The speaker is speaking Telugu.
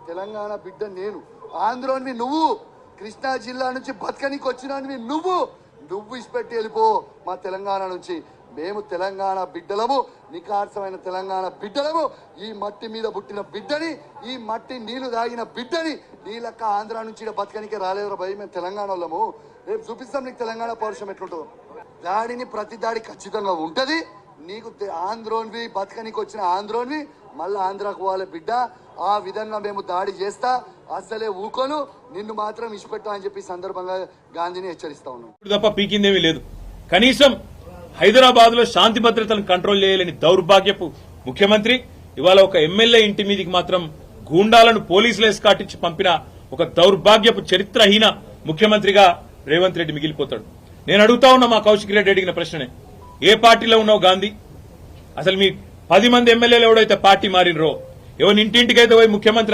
తెలంగాణ బిడ్డ నేను, ఆంధ్రోనివి నువ్వు, కృష్ణా జిల్లా నుంచి బతకనికి వచ్చినవి నువ్వు ఇసిపెట్టి వెళ్ళిపో మా తెలంగాణ నుంచి. మేము తెలంగాణ బిడ్డలము, నికార్సమైన తెలంగాణ బిడ్డలము. ఈ మట్టి మీద పుట్టిన బిడ్డని, ఈ మట్టి నీళ్లు తాగిన బిడ్డని. నీ లెక్క ఆంధ్ర నుంచి బతకనికే రాలేదురా భయ్, మేము తెలంగాణ వాళ్ళము. రేపు చూపిస్తాం నీకు తెలంగాణ పౌరుషం ఎట్లుంటుందో. దాడిని ప్రతి దాడి ఖచ్చితంగా ఉంటది. నీకు ఆంధ్రోన్వి, బతకనికి వచ్చిన ఆంధ్రోన్వి మళ్ళీ ఆంధ్రాకు పోవాలి బిడ్డ. ఆ విధంగా మేము దాడి చేస్తా, అసలే ఊకోను, నిన్ను మాత్రం ఇచ్చిపెట్టా అని చెప్పి సందర్భంగా గాంధీని హెచ్చరిస్తా ఉన్నాం. తప్ప పీకిందేమీ లేదు. కనీసం హైదరాబాద్ లో శాంతి భద్రతలను కంట్రోల్ చేయలేని దౌర్భాగ్యపు ముఖ్యమంత్రి ఇవాళ ఒక ఎమ్మెల్యే ఇంటి మీదికి మాత్రం గూండాలను పోలీసులు ఎస్కాటించి పంపిన ఒక దౌర్భాగ్యపు చరిత్రహీన ముఖ్యమంత్రిగా రేవంత్ రెడ్డి మిగిలిపోతాడు. నేను అడుగుతా ఉన్నా మా కౌశిక్ రెడ్డి అడిగిన ప్రశ్ననే, ఏ పార్టీలో ఉన్నావు గాంధీ? అసలు మీ 10 మంది ఎమ్మెల్యేలు ఎవడైతే పార్టీ మారినరో, ఎవరి ఇంటింటికైతే పోయి ముఖ్యమంత్రి